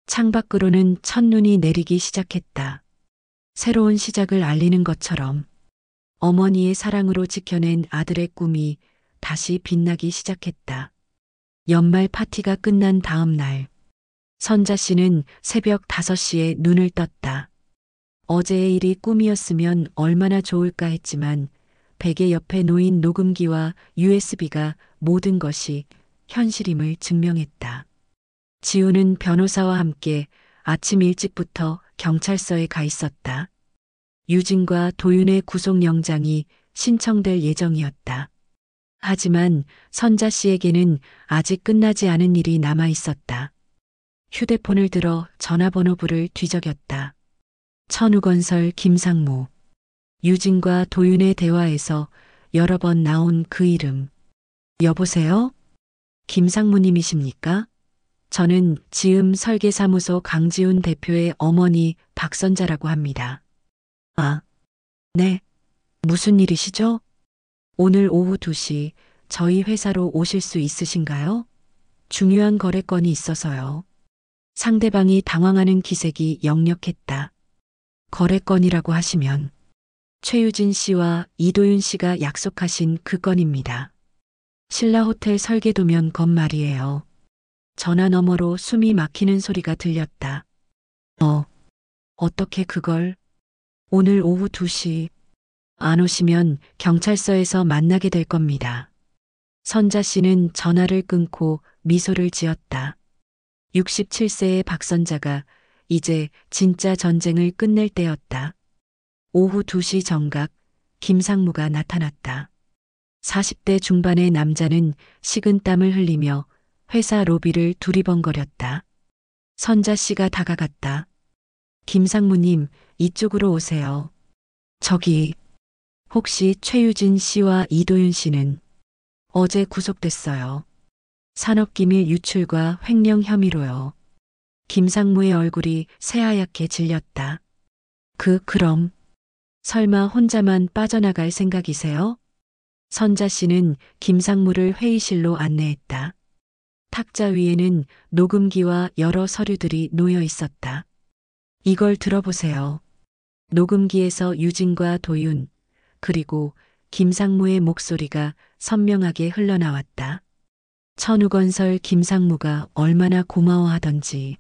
창밖으로는 첫눈이 내리기 시작했다. 새로운 시작을 알리는 것처럼 어머니의 사랑으로 지켜낸 아들의 꿈이 다시 빛나기 시작했다. 연말 파티가 끝난 다음 날, 선자 씨는 새벽 5시에 눈을 떴다. 어제의 일이 꿈이었으면 얼마나 좋을까 했지만 베개 옆에 놓인 녹음기와 USB가 모든 것이 현실임을 증명했다. 지우는 변호사와 함께 아침 일찍부터 경찰서에 가 있었다. 유진과 도윤의 구속영장이 신청될 예정이었다. 하지만 선자 씨에게는 아직 끝나지 않은 일이 남아 있었다. 휴대폰을 들어 전화번호부를 뒤적였다. 천우건설 김상무. 유진과 도윤의 대화에서 여러 번 나온 그 이름. 여보세요? 김상무님이십니까? 저는 지음 설계사무소 강지훈 대표의 어머니 박선자라고 합니다. 아, 네. 무슨 일이시죠? 오늘 오후 2시 저희 회사로 오실 수 있으신가요? 중요한 거래건이 있어서요. 상대방이 당황하는 기색이 역력했다. 거래건이라고 하시면 최유진 씨와 이도윤 씨가 약속하신 그 건입니다. 신라호텔 설계도면 건 말이에요. 전화 너머로 숨이 막히는 소리가 들렸다. 어떻게 그걸? 오늘 오후 2시 안 오시면 경찰서에서 만나게 될 겁니다. 선자 씨는 전화를 끊고 미소를 지었다. 67세의 박선자가 이제 진짜 전쟁을 끝낼 때였다. 오후 2시 정각 김상무가 나타났다. 40대 중반의 남자는 식은땀을 흘리며 회사 로비를 두리번거렸다. 선자 씨가 다가갔다. 김상무님, 이쪽으로 오세요. 저기, 혹시 최유진 씨와 이도윤 씨는 어제 구속됐어요. 산업기밀 유출과 횡령 혐의로요. 김상무의 얼굴이 새하얗게 질렸다. 그럼, 설마 혼자만 빠져나갈 생각이세요? 선자 씨는 김상무를 회의실로 안내했다. 탁자 위에는 녹음기와 여러 서류들이 놓여 있었다. 이걸 들어보세요. 녹음기에서 유진과 도윤, 그리고 김상무의 목소리가 선명하게 흘러나왔다. 천우건설 김상무가 얼마나 고마워하던지.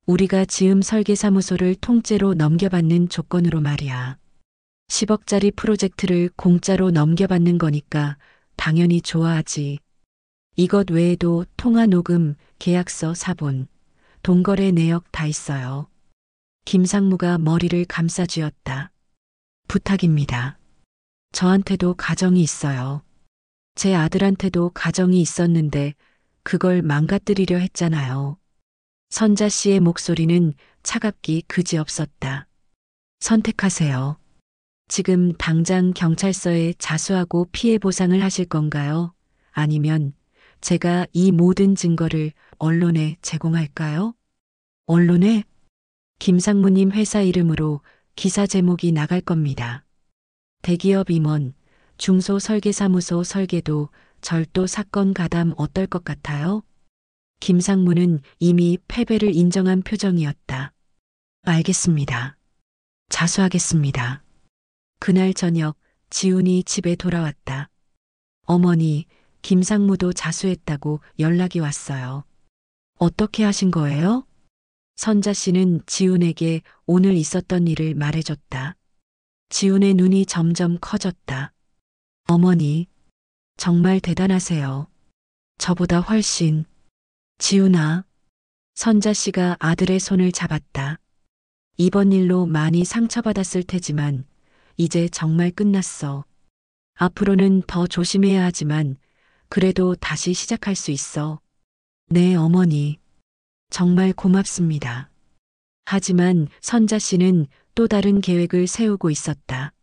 우리가 지음 설계사무소를 통째로 넘겨받는 조건으로 말이야. 10억짜리 프로젝트를 공짜로 넘겨받는 거니까 당연히 좋아하지. 이것 외에도 통화 녹음, 계약서 사본, 동거래 내역 다 있어요. 김상무가 머리를 감싸쥐었다. 부탁입니다. 저한테도 가정이 있어요. 제 아들한테도 가정이 있었는데 그걸 망가뜨리려 했잖아요. 선자 씨의 목소리는 차갑기 그지없었다. 선택하세요. 지금 당장 경찰서에 자수하고 피해 보상을 하실 건가요? 아니면 제가 이 모든 증거를 언론에 제공할까요? 언론에? 김상무님 회사 이름으로 기사 제목이 나갈 겁니다. 대기업 임원, 중소설계사무소 설계도, 절도 사건 가담 어떨 것 같아요? 김상무는 이미 패배를 인정한 표정이었다. 알겠습니다. 자수하겠습니다. 그날 저녁 지훈이 집에 돌아왔다. 어머니, 김상무도 자수했다고 연락이 왔어요. 어떻게 하신 거예요? 선자 씨는 지훈에게 오늘 있었던 일을 말해줬다. 지훈의 눈이 점점 커졌다. 어머니, 정말 대단하세요. 저보다 훨씬. 지훈아. 선자 씨가 아들의 손을 잡았다. 이번 일로 많이 상처받았을 테지만 이제 정말 끝났어. 앞으로는 더 조심해야 하지만 그래도 다시 시작할 수 있어. 네, 어머니. 정말 고맙습니다. 하지만 선자 씨는 또 다른 계획을 세우고 있었다.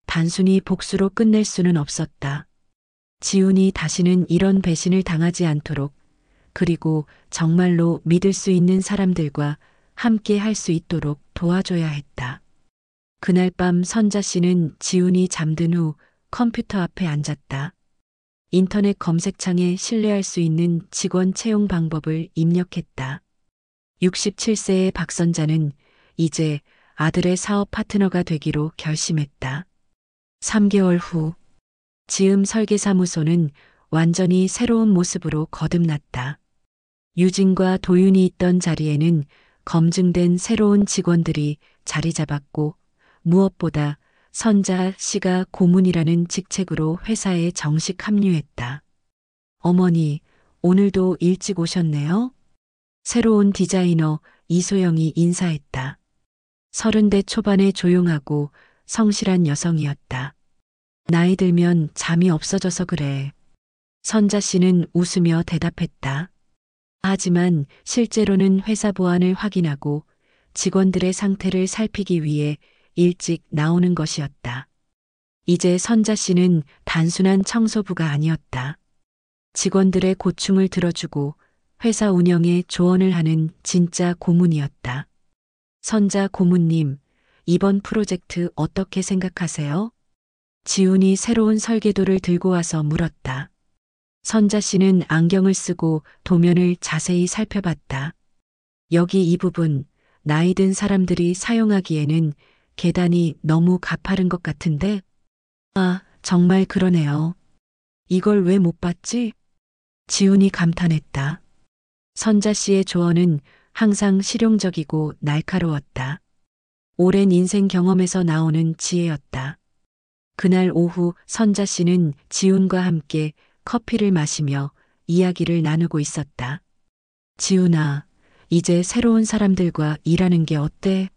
단순히 복수로 끝낼 수는 없었다. 지훈이 다시는 이런 배신을 당하지 않도록, 그리고 정말로 믿을 수 있는 사람들과 함께 할 수 있도록 도와줘야 했다. 그날 밤 선자 씨는 지훈이 잠든 후 컴퓨터 앞에 앉았다. 인터넷 검색창에 신뢰할 수 있는 직원 채용 방법을 입력했다. 67세의 박선자는 이제 아들의 사업 파트너가 되기로 결심했다. 3개월 후, 지음 설계사무소는 완전히 새로운 모습으로 거듭났다. 유진과 도윤이 있던 자리에는 검증된 새로운 직원들이 자리 잡았고, 무엇보다 선자 씨가 고문이라는 직책으로 회사에 정식 합류했다. 어머니, 오늘도 일찍 오셨네요? 새로운 디자이너 이소영이 인사했다. 30대 초반의 조용하고 성실한 여성이었다. 나이 들면 잠이 없어져서 그래. 선자 씨는 웃으며 대답했다. 하지만 실제로는 회사 보안을 확인하고 직원들의 상태를 살피기 위해 일찍 나오는 것이었다. 이제 선자 씨는 단순한 청소부가 아니었다. 직원들의 고충을 들어주고 회사 운영에 조언을 하는 진짜 고문이었다. 선자 고문님, 이번 프로젝트 어떻게 생각하세요? 지훈이 새로운 설계도를 들고 와서 물었다. 선자 씨는 안경을 쓰고 도면을 자세히 살펴봤다. 여기 이 부분, 나이 든 사람들이 사용하기에는 계단이 너무 가파른 것 같은데? 아, 정말 그러네요. 이걸 왜 못 봤지? 지훈이 감탄했다. 선자 씨의 조언은 항상 실용적이고 날카로웠다. 오랜 인생 경험에서 나오는 지혜였다. 그날 오후 선자 씨는 지훈과 함께 커피를 마시며 이야기를 나누고 있었다. 지훈아, 이제 새로운 사람들과 일하는 게 어때?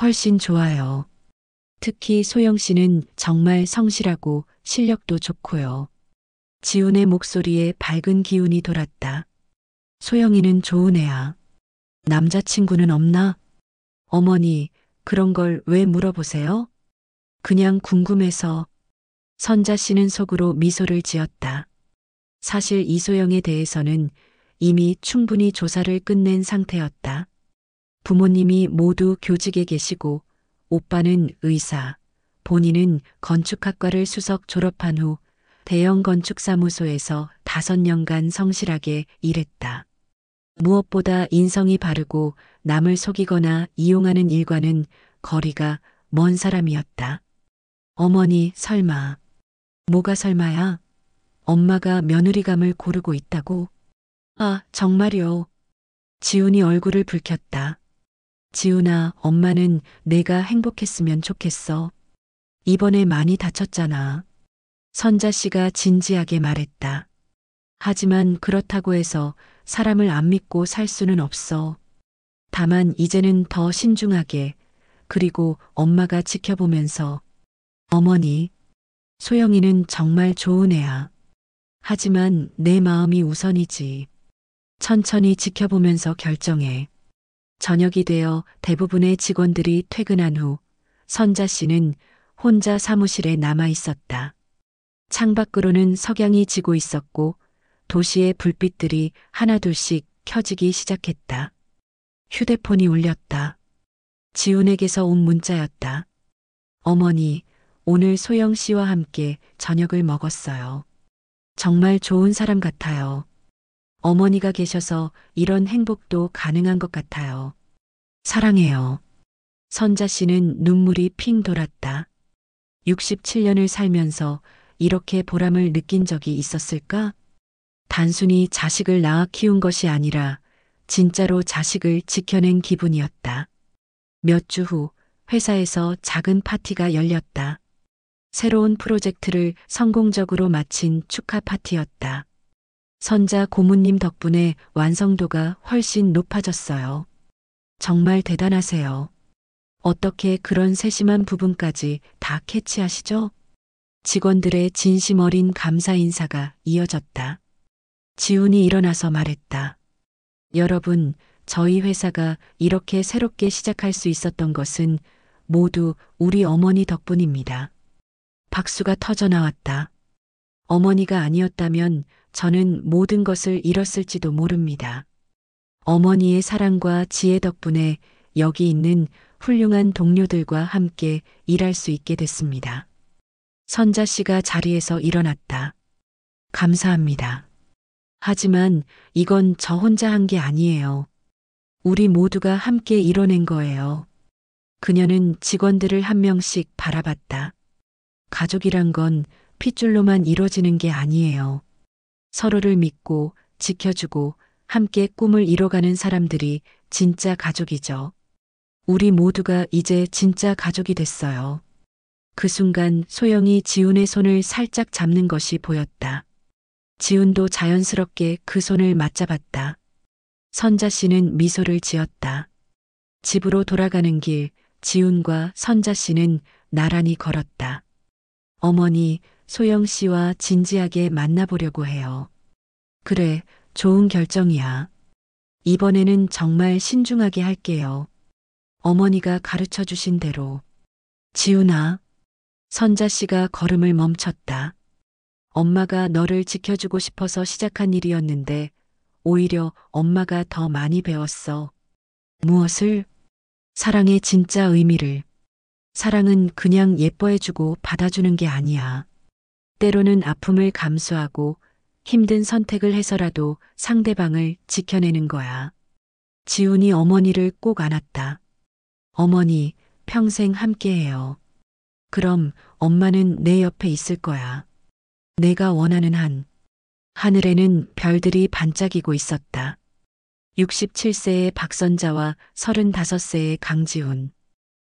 훨씬 좋아요. 특히 소영 씨는 정말 성실하고 실력도 좋고요. 지훈의 목소리에 밝은 기운이 돌았다. 소영이는 좋은 애야. 남자친구는 없나? 어머니, 그런 걸 왜 물어보세요? 그냥 궁금해서. 선자 씨는 속으로 미소를 지었다. 사실 이소영에 대해서는 이미 충분히 조사를 끝낸 상태였다. 부모님이 모두 교직에 계시고 오빠는 의사, 본인은 건축학과를 수석 졸업한 후 대형 건축사무소에서 5년간 성실하게 일했다. 무엇보다 인성이 바르고 남을 속이거나 이용하는 일과는 거리가 먼 사람이었다. 어머니, 설마. 뭐가 설마야? 엄마가 며느리감을 고르고 있다고? 아, 정말요. 지훈이 얼굴을 붉혔다. 지훈아, 엄마는 내가 행복했으면 좋겠어. 이번에 많이 다쳤잖아. 선자 씨가 진지하게 말했다. 하지만 그렇다고 해서 사람을 안 믿고 살 수는 없어. 다만 이제는 더 신중하게, 그리고 엄마가 지켜보면서. 어머니, 소영이는 정말 좋은 애야. 하지만 내 마음이 우선이지. 천천히 지켜보면서 결정해. 저녁이 되어 대부분의 직원들이 퇴근한 후 선자 씨는 혼자 사무실에 남아 있었다. 창밖으로는 석양이 지고 있었고 도시의 불빛들이 하나둘씩 켜지기 시작했다. 휴대폰이 울렸다. 지훈에게서 온 문자였다. 어머니, 오늘 소영 씨와 함께 저녁을 먹었어요. 정말 좋은 사람 같아요. 어머니가 계셔서 이런 행복도 가능한 것 같아요. 사랑해요. 선자 씨는 눈물이 핑 돌았다. 67년을 살면서 이렇게 보람을 느낀 적이 있었을까? 단순히 자식을 낳아 키운 것이 아니라 진짜로 자식을 지켜낸 기분이었다. 몇 주 후 회사에서 작은 파티가 열렸다. 새로운 프로젝트를 성공적으로 마친 축하 파티였다. 선자 고모님 덕분에 완성도가 훨씬 높아졌어요. 정말 대단하세요. 어떻게 그런 세심한 부분까지 다 캐치하시죠? 직원들의 진심 어린 감사 인사가 이어졌다. 지훈이 일어나서 말했다. 여러분, 저희 회사가 이렇게 새롭게 시작할 수 있었던 것은 모두 우리 어머니 덕분입니다. 박수가 터져 나왔다. 어머니가 아니었다면 저는 모든 것을 잃었을지도 모릅니다. 어머니의 사랑과 지혜 덕분에 여기 있는 훌륭한 동료들과 함께 일할 수 있게 됐습니다. 선자 씨가 자리에서 일어났다. 감사합니다. 하지만 이건 저 혼자 한 게 아니에요. 우리 모두가 함께 이뤄낸 거예요. 그녀는 직원들을 한 명씩 바라봤다. 가족이란 건 핏줄로만 이루어지는 게 아니에요. 서로를 믿고 지켜주고 함께 꿈을 이뤄가는 사람들이 진짜 가족이죠. 우리 모두가 이제 진짜 가족이 됐어요. 그 순간 소영이 지훈의 손을 살짝 잡는 것이 보였다. 지훈도 자연스럽게 그 손을 맞잡았다. 선자 씨는 미소를 지었다. 집으로 돌아가는 길, 지훈과 선자 씨는 나란히 걸었다. 어머니, 소영 씨와 진지하게 만나보려고 해요. 그래, 좋은 결정이야. 이번에는 정말 신중하게 할게요. 어머니가 가르쳐 주신 대로. 지훈아. 선자 씨가 걸음을 멈췄다. 엄마가 너를 지켜주고 싶어서 시작한 일이었는데 오히려 엄마가 더 많이 배웠어. 무엇을? 사랑의 진짜 의미를. 사랑은 그냥 예뻐해주고 받아주는 게 아니야. 때로는 아픔을 감수하고 힘든 선택을 해서라도 상대방을 지켜내는 거야. 지훈이 어머니를 꼭 안았다. 어머니, 평생 함께해요. 그럼 엄마는 내 옆에 있을 거야. 내가 원하는 한. 하늘에는 별들이 반짝이고 있었다. 67세의 박선자와 35세의 강지훈.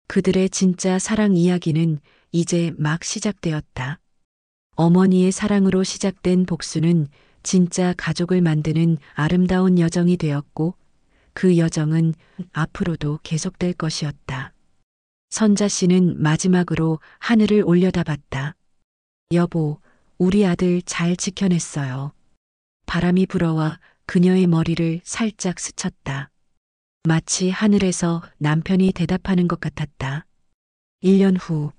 그들의 진짜 사랑 이야기는 이제 막 시작되었다. 어머니의 사랑으로 시작된 복수는 진짜 가족을 만드는 아름다운 여정이 되었고 그 여정은 앞으로도 계속될 것이었다. 선자 씨는 마지막으로 하늘을 올려다봤다. 여보, 우리 아들 잘 지켜냈어요. 바람이 불어와 그녀의 머리를 살짝 스쳤다. 마치 하늘에서 남편이 대답하는 것 같았다. 1년 후,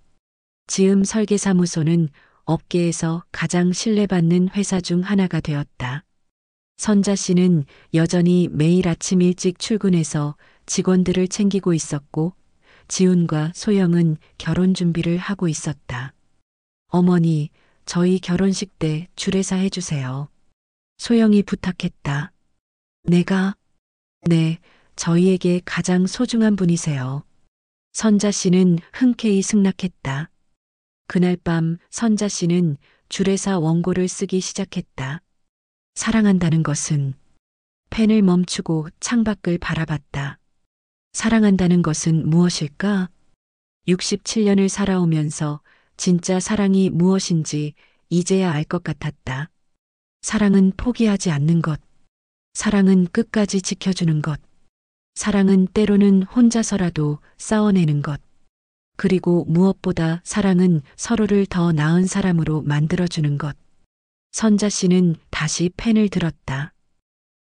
지음 설계사무소는 업계에서 가장 신뢰받는 회사 중 하나가 되었다. 선자 씨는 여전히 매일 아침 일찍 출근해서 직원들을 챙기고 있었고 지훈과 소영은 결혼 준비를 하고 있었다. 어머니, 저희 결혼식 때 주례사 해주세요. 소영이 부탁했다. 내가? 네, 저희에게 가장 소중한 분이세요. 선자 씨는 흔쾌히 승낙했다. 그날 밤 선자 씨는 주례사 원고를 쓰기 시작했다. 사랑한다는 것은. 펜을 멈추고 창밖을 바라봤다. 사랑한다는 것은 무엇일까? 67년을 살아오면서 진짜 사랑이 무엇인지 이제야 알 것 같았다. 사랑은 포기하지 않는 것. 사랑은 끝까지 지켜주는 것. 사랑은 때로는 혼자서라도 싸워내는 것. 그리고 무엇보다 사랑은 서로를 더 나은 사람으로 만들어주는 것. 선자 씨는 다시 펜을 들었다.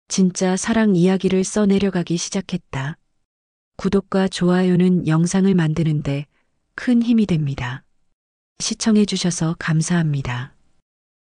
진짜 사랑 이야기를 써내려가기 시작했다. 구독과 좋아요는 영상을 만드는데 큰 힘이 됩니다. 시청해 주셔서 감사합니다.